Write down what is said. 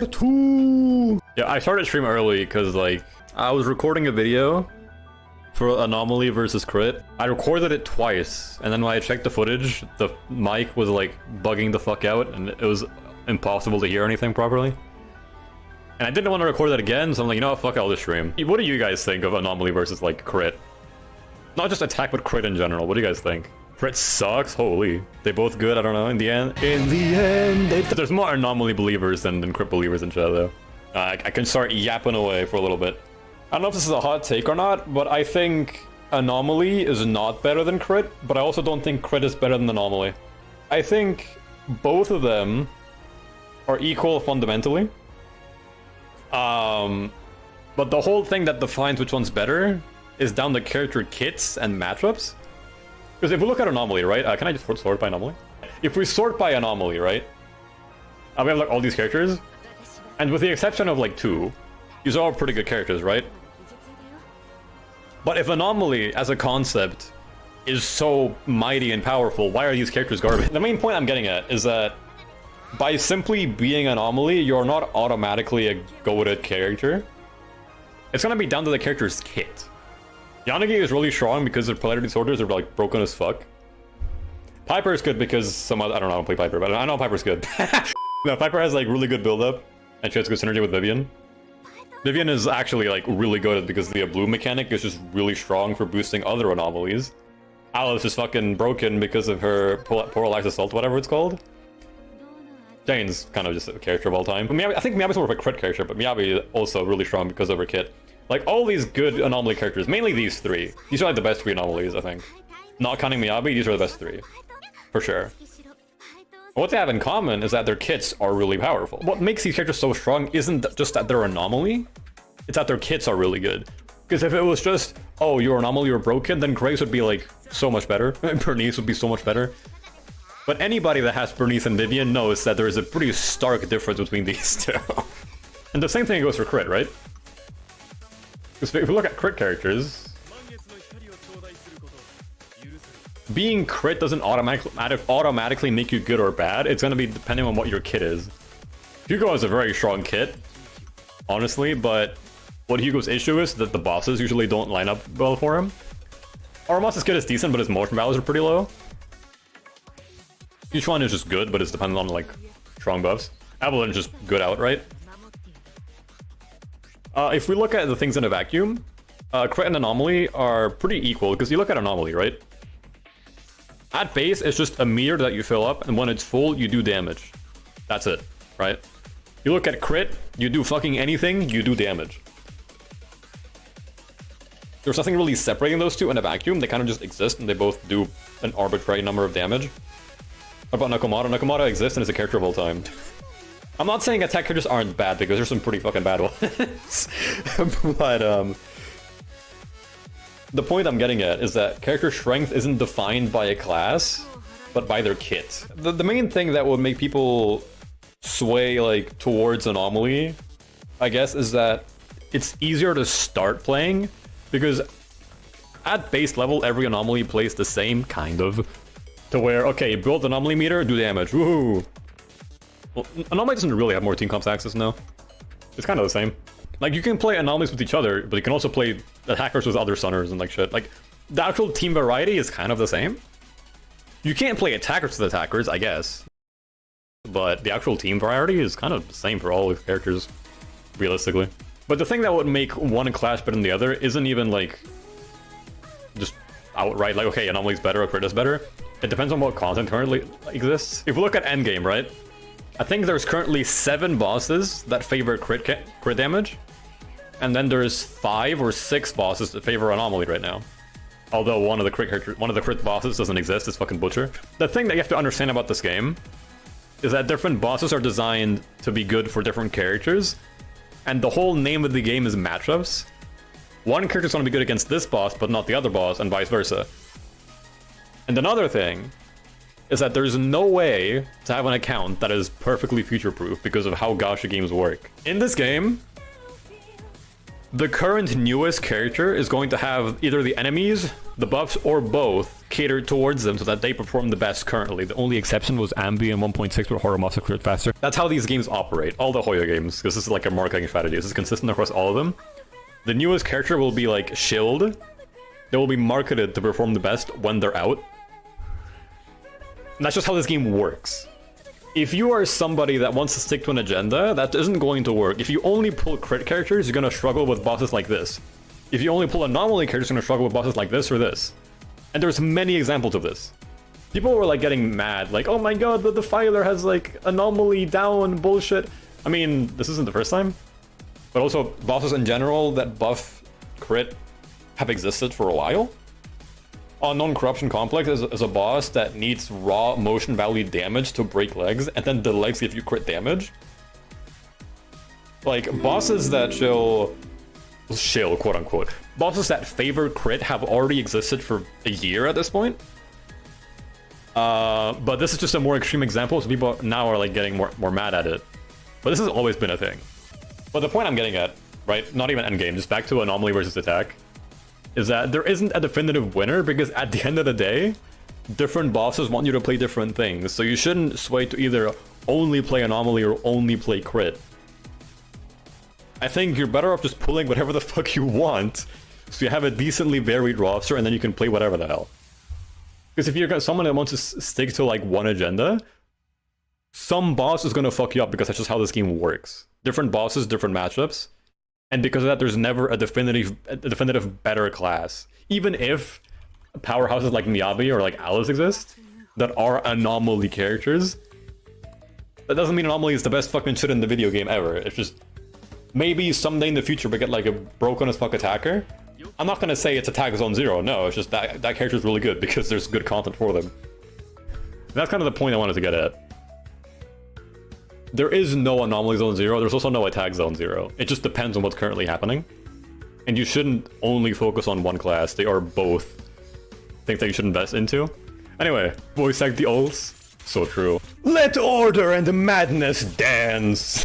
for 2. Yeah, I started stream early because like I was recording a video for Anomaly versus Crit. I recorded it twice, and then when I checked the footage, the mic was like bugging the fuck out, and it was impossible to hear anything properly. And I didn't want to record that again, so I'm like, you know what, fuck it, I'll just stream. What do you guys think of Anomaly versus like Crit? Not just attack, but Crit in general. What do you guys think? Crit sucks? Holy. They both good? I don't know. In the end, there's more Anomaly believers than Crit believers in chat though. I can start yapping away for a little bit. I don't know if this is a hot take or not, but I think Anomaly is not better than Crit, but I also don't think Crit is better than Anomaly. I think both of them are equal fundamentally. But the whole thing that defines which one's better is down to character kits and matchups. Because if we look at Anomaly, right? Can I just sort by Anomaly? If we sort by Anomaly, right? We have like all these characters, and with the exception of like 2, these are all pretty good characters, right? But if Anomaly as a concept is so mighty and powerful, why are these characters garbage? The main point I'm getting at is that by simply being Anomaly, you're not automatically a goated character. It's gonna be down to the character's kit. Yanagi is really strong because their polarity disorders are like broken as fuck. Piper is good because some other, I don't know how to play Piper, but I know Piper's good. No, Piper has like really good build-up, and she has good synergy with Vivian. Vivian is actually like really good because the blue mechanic is just really strong for boosting other anomalies. Alice is fucking broken because of her polarized assault, whatever it's called. Jane's kind of just a character of all time. Miyabi, I think Miyabi's more of a Crit character, but Miyabi is also really strong because of her kit. Like, all these good Anomaly characters, mainly these 3. These are like the best 3 Anomalies, I think. Not counting Miyabi, these are the best 3. For sure. What they have in common is that their kits are really powerful. What makes these characters so strong isn't just that they're Anomaly, it's that their kits are really good. Because if it was just, oh, you're Anomaly, you're broken, then Grace would be like so much better. Bernice would be so much better. But anybody that has Bernice and Vivian knows that there is a pretty stark difference between these 2. And the same thing goes for Crit, right? Because if we look at Crit characters, being Crit doesn't automatically make you good or bad. It's going to be depending on what your kit is. Hugo has a very strong kit, honestly, but what Hugo's issue is that the bosses usually don't line up well for him. Oromos's kit is decent, but his motion values are pretty low. Each one is just good, but it's dependent on like strong buffs. Evelyn is just good outright. If we look at the things in a vacuum, Crit and Anomaly are pretty equal, because you look at Anomaly, right? At base, it's just a meter that you fill up, and when it's full, you do damage. That's it, right? You look at Crit, you do fucking anything, you do damage. There's nothing really separating those two in a vacuum. They kind of just exist, and they both do an arbitrary number of damage. What about Nakamata? Nakamata exists and is a character of all time. I'm not saying attack characters aren't bad, because there's some pretty fucking bad ones. But, the point I'm getting at is that character strength isn't defined by a class, but by their kit. The main thing that would make people sway, like, towards Anomaly, I guess, is that it's easier to start playing, because at base level, every Anomaly plays the same, kind of. To where, okay, build Anomaly meter, do damage, woohoo! Well, Anomaly doesn't really have more team comps access now. It's kind of the same. Like, you can play Anomalies with each other, but you can also play attackers with other Sunners and like shit. Like, the actual team variety is kind of the same. You can't play attackers with attackers, I guess. But the actual team variety is kind of the same for all the characters, realistically. But the thing that would make one clash better than the other isn't even, like, just outright, like, okay, Anomaly's better or Crit is better. It depends on what content currently exists. If we look at endgame, right? I think there's currently 7 bosses that favor crit damage, and then there's 5 or 6 bosses that favor Anomaly right now. Although one of the crit bosses doesn't exist, it's fucking Butcher. The thing that you have to understand about this game is that different bosses are designed to be good for different characters, and the whole name of the game is matchups. One character's going to be good against this boss, but not the other boss, and vice versa. And another thing is that there's no way to have an account that is perfectly future-proof because of how gacha games work. In this game, The current newest character is going to have either the enemies, the buffs, or both catered towards them so that they perform the best currently. The only exception was Ambi and 1.6 where Horror Monster crit faster. That's how these games operate, all the Hoyo games, because this is like a marketing strategy. This is consistent across all of them. The newest character will be like Shield. They will be marketed to perform the best when they're out. And that's just how this game works. If you are somebody that wants to stick to an agenda, that isn't going to work. If you only pull crit characters, you're going to struggle with bosses like this. If you only pull anomaly characters, you're going to struggle with bosses like this or this. And there's many examples of this. People were like getting mad, like, oh my god, the Defiler has like anomaly down bullshit. I mean, this isn't the first time. But also, bosses in general that buff crit have existed for a while. Unknown Corruption Complex is a boss that needs raw motion value damage to break legs, and then the legs give you crit damage. Like, bosses that chill, quote unquote. Bosses that favor crit have already existed for a year at this point. But this is just a more extreme example, so people now are like getting more mad at it. But this has always been a thing. But the point I'm getting at, right, not even endgame, just back to Anomaly versus Attack, is that there isn't a definitive winner because at the end of the day, different bosses want you to play different things. So you shouldn't sway to either only play Anomaly or only play crit. I think you're better off just pulling whatever the fuck you want so you have a decently varied roster and then you can play whatever the hell. Because if you're someone that wants to stick to like one agenda, some boss is going to fuck you up because that's just how this game works. Different bosses, different matchups. And because of that, there's never a definitive better class. Even if powerhouses like Miyabi or like Alice exist, that are Anomaly characters, that doesn't mean Anomaly is the best fucking shit in the video game ever. It's just, maybe someday in the future we get like a broken as fuck attacker. I'm not gonna say it's Attack Zone Zero, no, it's just that character is really good because there's good content for them. And that's kind of the point I wanted to get at. There is no Anomaly Zone Zero, there's also no Attack Zone Zero. It just depends on what's currently happening. And you shouldn't only focus on one class, they are both things that you should invest into. Anyway, voice act the ults, so true. Let order and madness dance!